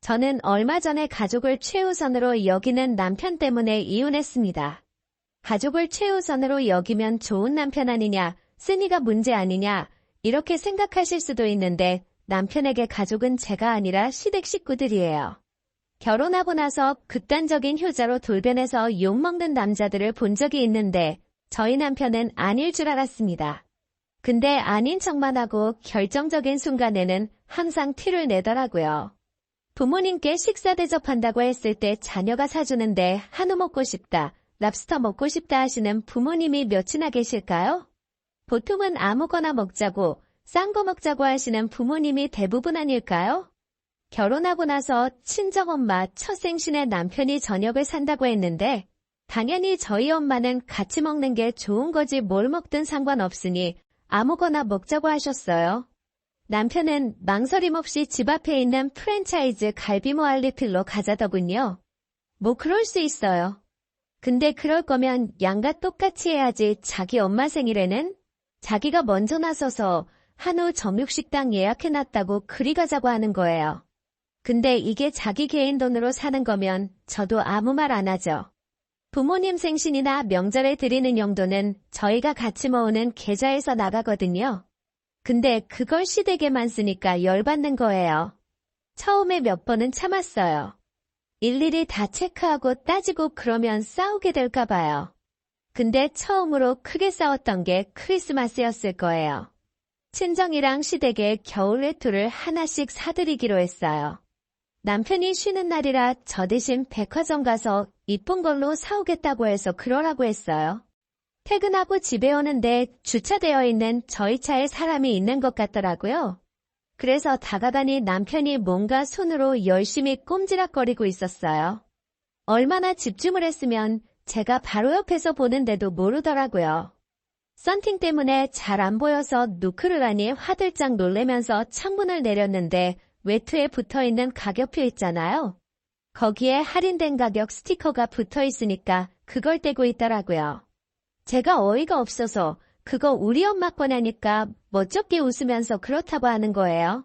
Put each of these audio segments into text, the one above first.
저는 얼마 전에 가족을 최우선으로 여기는 남편 때문에 이혼했습니다. 가족을 최우선으로 여기면 좋은 남편 아니냐, 쓰니가 문제 아니냐, 이렇게 생각하실 수도 있는데 남편에게 가족은 제가 아니라 시댁 식구들이에요. 결혼하고 나서 극단적인 효자로 돌변해서 욕먹는 남자들을 본 적이 있는데 저희 남편은 아닐 줄 알았습니다. 근데 아닌 척만 하고 결정적인 순간에는 항상 티를 내더라고요. 부모님께 식사 대접한다고 했을 때 자녀가 사주는데 한우 먹고 싶다, 랍스터 먹고 싶다 하시는 부모님이 몇이나 계실까요? 보통은 아무거나 먹자고, 싼 거 먹자고 하시는 부모님이 대부분 아닐까요? 결혼하고 나서 친정엄마 첫 생신에 남편이 저녁을 산다고 했는데 당연히 저희 엄마는 같이 먹는 게 좋은 거지 뭘 먹든 상관없으니 아무거나 먹자고 하셨어요. 남편은 망설임 없이 집 앞에 있는 프랜차이즈 갈비모알리필로 가자더군요. 뭐 그럴 수 있어요. 근데 그럴 거면 양가 똑같이 해야지. 자기 엄마 생일에는 자기가 먼저 나서서 한우 정육식당 예약해놨다고 그리 가자고 하는 거예요. 근데 이게 자기 개인 돈으로 사는 거면 저도 아무 말 안 하죠. 부모님 생신이나 명절에 드리는 용도는 저희가 같이 모으는 계좌에서 나가거든요. 근데 그걸 시댁에만 쓰니까 열받는 거예요. 처음에 몇 번은 참았어요. 일일이 다 체크하고 따지고 그러면 싸우게 될까 봐요. 근데 처음으로 크게 싸웠던 게 크리스마스였을 거예요. 친정이랑 시댁에 겨울 외투를 하나씩 사드리기로 했어요. 남편이 쉬는 날이라 저 대신 백화점 가서 이쁜 걸로 사오겠다고 해서 그러라고 했어요. 퇴근하고 집에 오는데 주차되어 있는 저희 차에 사람이 있는 것 같더라고요. 그래서 다가가니 남편이 뭔가 손으로 열심히 꼼지락거리고 있었어요. 얼마나 집중을 했으면 제가 바로 옆에서 보는데도 모르더라고요. 썬팅 때문에 잘 안 보여서 노크를 하니 화들짝 놀래면서 창문을 내렸는데 외투에 붙어있는 가격표 있잖아요. 거기에 할인된 가격 스티커가 붙어있으니까 그걸 떼고 있더라고요. 제가 어이가 없어서 그거 우리 엄마 거냐니까 멋쩍게 웃으면서 그렇다고 하는 거예요.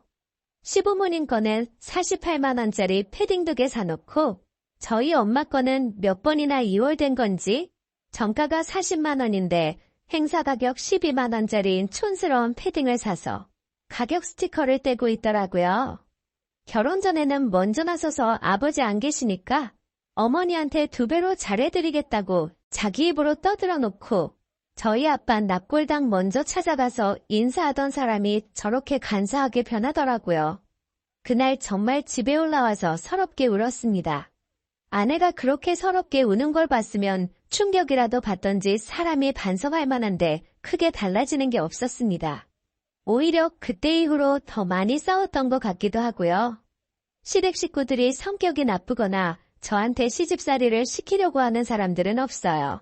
시부모님 거는 48만 원짜리 패딩 2개 사놓고 저희 엄마 거는 몇 번이나 2월 된 건지 정가가 40만 원인데 행사 가격 12만 원짜리인 촌스러운 패딩을 사서 가격 스티커를 떼고 있더라고요. 결혼 전에는 먼저 나서서 아버지 안 계시니까 어머니한테 2배로 잘해드리겠다고 자기 입으로 떠들어 놓고 저희 아빠 납골당 먼저 찾아가서 인사하던 사람이 저렇게 간사하게 변하더라고요. 그날 정말 집에 올라와서 서럽게 울었습니다. 아내가 그렇게 서럽게 우는 걸 봤으면 충격이라도 받던지 사람이 반성할 만한데 크게 달라지는 게 없었습니다. 오히려 그때 이후로 더 많이 싸웠던 것 같기도 하고요. 시댁 식구들이 성격이 나쁘거나 저한테 시집살이를 시키려고 하는 사람들은 없어요.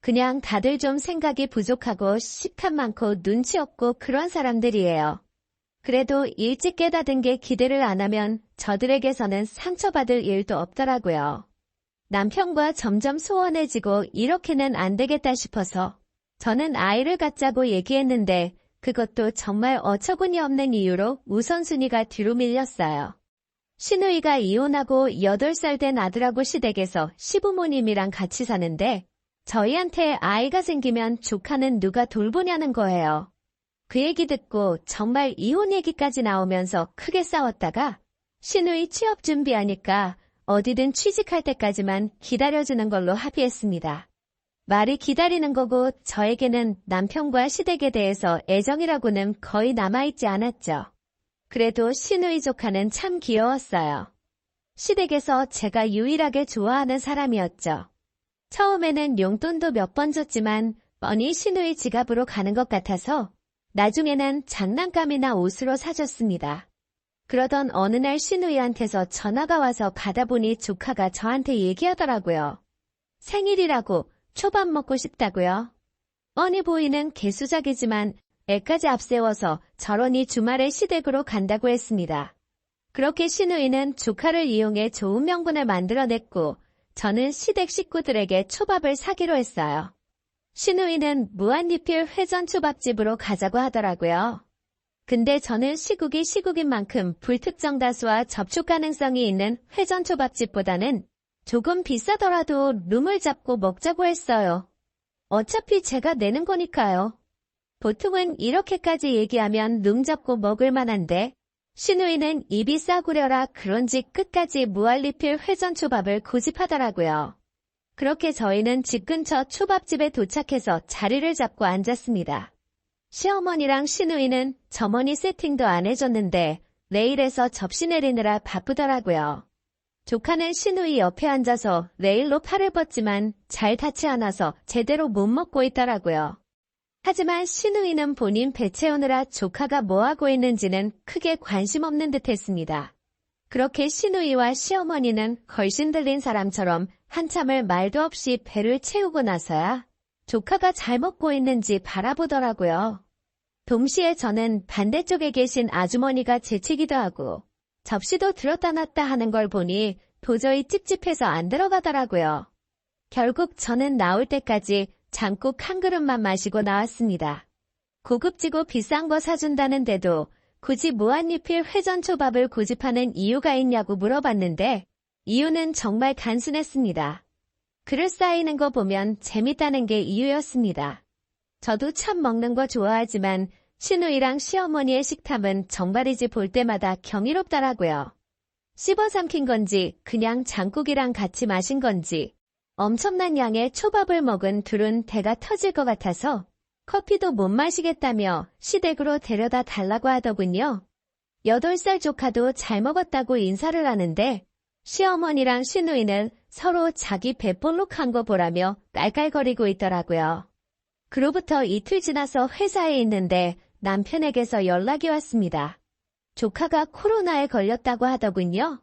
그냥 다들 좀 생각이 부족하고 식탐 많고 눈치 없고 그런 사람들이에요. 그래도 일찍 깨닫은 게 기대를 안 하면 저들에게서는 상처받을 일도 없더라고요. 남편과 점점 소원해지고 이렇게는 안 되겠다 싶어서 저는 아이를 갖자고 얘기했는데 그것도 정말 어처구니 없는 이유로 우선순위가 뒤로 밀렸어요. 시누이가 이혼하고 8살 된 아들하고 시댁에서 시부모님이랑 같이 사는데 저희한테 아이가 생기면 조카는 누가 돌보냐는 거예요. 그 얘기 듣고 정말 이혼 얘기까지 나오면서 크게 싸웠다가 시누이 취업 준비하니까 어디든 취직할 때까지만 기다려주는 걸로 합의했습니다. 말이 기다리는 거고 저에게는 남편과 시댁에 대해서 애정이라고는 거의 남아있지 않았죠. 그래도 시누이 조카는 참 귀여웠어요. 시댁에서 제가 유일하게 좋아하는 사람이었죠. 처음에는 용돈도 몇 번 줬지만 뻔히 시누이 지갑으로 가는 것 같아서 나중에는 장난감이나 옷으로 사줬습니다. 그러던 어느 날 시누이한테서 전화가 와서 받아보니 조카가 저한테 얘기하더라고요. 생일이라고 초밥 먹고 싶다고요. 뻔히 보이는 개수작이지만 애까지 앞세워서 저러니 주말에 시댁으로 간다고 했습니다. 그렇게 시누이는 조카를 이용해 좋은 명분을 만들어냈고 저는 시댁 식구들에게 초밥을 사기로 했어요. 시누이는 무한리필 회전 초밥집으로 가자고 하더라고요. 근데 저는 시국인 만큼 불특정 다수와 접촉 가능성이 있는 회전 초밥집보다는 조금 비싸더라도 룸을 잡고 먹자고 했어요. 어차피 제가 내는 거니까요. 보통은 이렇게까지 얘기하면 룸 잡고 먹을 만한데 신우이는 입이 싸구려라 그런지 끝까지 무한리필 회전 초밥을 고집하더라고요. 그렇게 저희는 집 근처 초밥집에 도착해서 자리를 잡고 앉았습니다. 시어머니랑 신우이는 점원이 세팅도 안 해줬는데 레일에서 접시 내리느라 바쁘더라고요. 조카는 신우이 옆에 앉아서 레일로 팔을 뻗지만 잘 닿지 않아서 제대로 못 먹고 있더라고요. 하지만 신우이는 본인 배 채우느라 조카가 뭐하고 있는지는 크게 관심 없는 듯 했습니다. 그렇게 신우이와 시어머니는 걸신 들린 사람처럼 한참을 말도 없이 배를 채우고 나서야 조카가 잘 먹고 있는지 바라보더라고요. 동시에 저는 반대쪽에 계신 아주머니가 재치기도 하고 접시도 들었다 놨다 하는 걸 보니 도저히 찝찝해서 안 들어가더라고요. 결국 저는 나올 때까지 장국 한 그릇만 마시고 나왔습니다. 고급지고 비싼 거 사준다는데도 굳이 무한리필 회전초밥을 고집하는 이유가 있냐고 물어봤는데 이유는 정말 단순했습니다. 그릇 쌓이는 거 보면 재밌다는 게 이유였습니다. 저도 참 먹는 거 좋아하지만 신우이랑 시어머니의 식탐은 정말이지 볼 때마다 경이롭더라고요. 씹어 삼킨 건지 그냥 장국이랑 같이 마신 건지 엄청난 양의 초밥을 먹은 둘은 배가 터질 것 같아서 커피도 못 마시겠다며 시댁으로 데려다 달라고 하더군요. 8살 조카도 잘 먹었다고 인사를 하는데 시어머니랑 신우이는 서로 자기 배 볼록한 거 보라며 깔깔거리고 있더라고요. 그로부터 이틀 지나서 회사에 있는데 남편에게서 연락이 왔습니다. 조카가 코로나에 걸렸다고 하더군요.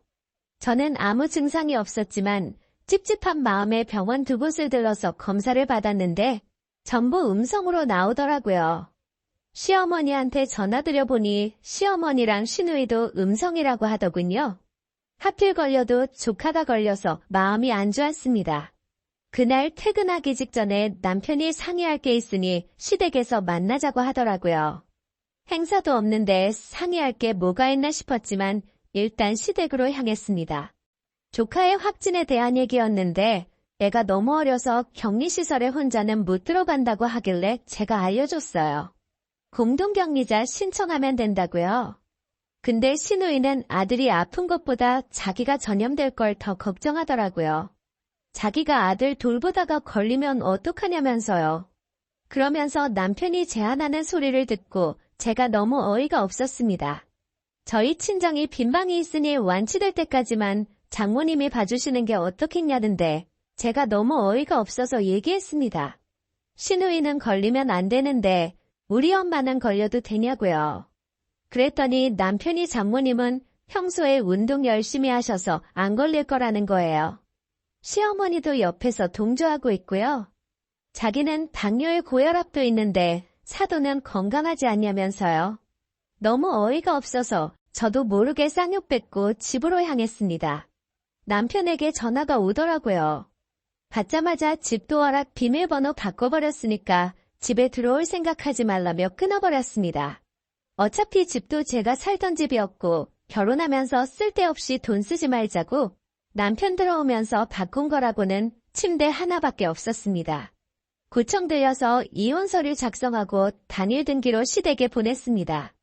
저는 아무 증상이 없었지만 찝찝한 마음에 병원 2곳을 들러서 검사를 받았는데 전부 음성으로 나오더라고요. 시어머니한테 전화드려보니 시어머니랑 신우이도 음성이라고 하더군요. 하필 걸려도 조카가 걸려서 마음이 안 좋았습니다. 그날 퇴근하기 직전에 남편이 상의할 게 있으니 시댁에서 만나자고 하더라고요. 행사도 없는데 상의할 게 뭐가 있나 싶었지만 일단 시댁으로 향했습니다. 조카의 확진에 대한 얘기였는데 애가 너무 어려서 격리시설에 혼자는 못 들어간다고 하길래 제가 알려줬어요. 공동격리자 신청하면 된다고요. 근데 신우이는 아들이 아픈 것보다 자기가 전염될 걸 더 걱정하더라고요. 자기가 아들 돌보다가 걸리면 어떡하냐면서요. 그러면서 남편이 제안하는 소리를 듣고 제가 너무 어이가 없었습니다. 저희 친정이 빈방이 있으니 완치될 때까지만 장모님이 봐주시는 게 어떻겠냐던데 제가 너무 어이가 없어서 얘기했습니다. 신우이는 걸리면 안 되는데 우리 엄마는 걸려도 되냐고요. 그랬더니 남편이 장모님은 평소에 운동 열심히 하셔서 안 걸릴 거라는 거예요. 시어머니도 옆에서 동조하고 있고요. 자기는 당뇨에 고혈압도 있는데 사도는 건강하지 않냐면서요. 너무 어이가 없어서 저도 모르게 쌍욕 뱉고 집으로 향했습니다. 남편에게 전화가 오더라고요. 받자마자 집도어락 비밀번호 바꿔버렸으니까 집에 들어올 생각하지 말라며 끊어버렸습니다. 어차피 집도 제가 살던 집이었고 결혼하면서 쓸데없이 돈 쓰지 말자고 남편 들어오면서 바꾼 거라고는 침대 하나밖에 없었습니다. 구청 들려서 이혼 서류 작성하고 단일 등기로 시댁에 보냈습니다.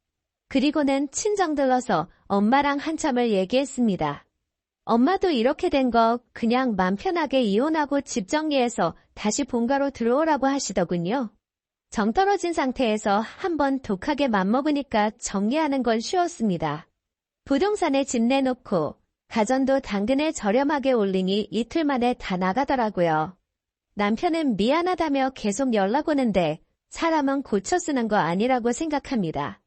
그리고는 친정 들러서 엄마랑 한참을 얘기했습니다. 엄마도 이렇게 된 거 그냥 맘 편하게 이혼하고 집 정리해서 다시 본가로 들어오라고 하시더군요. 정 떨어진 상태에서 한번 독하게 맘먹으니까 정리하는 건 쉬웠습니다. 부동산에 집 내놓고 가전도 당근에 저렴하게 올리니 이틀 만에 다 나가더라고요. 남편은 미안하다며 계속 연락 오는데 사람은 고쳐 쓰는 거 아니라고 생각합니다.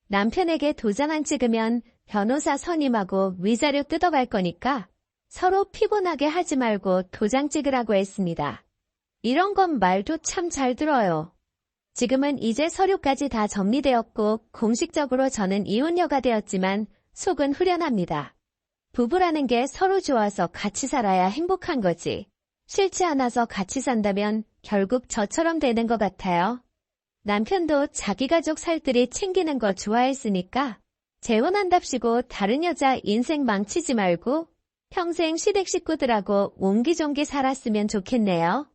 남편에게 도장 안 찍으면 변호사 선임하고 위자료 뜯어갈 거니까 서로 피곤하게 하지 말고 도장 찍으라고 했습니다. 이런 건 말도 참 잘 들어요. 지금은 이제 서류까지 다 정리되었고 공식적으로 저는 이혼녀가 되었지만 속은 후련합니다. 부부라는 게 서로 좋아서 같이 살아야 행복한 거지. 싫지 않아서 같이 산다면 결국 저처럼 되는 것 같아요. 남편도 자기 가족 살뜰히 챙기는 거 좋아했으니까 재혼한답시고 다른 여자 인생 망치지 말고 평생 시댁 식구들하고 옹기종기 살았으면 좋겠네요.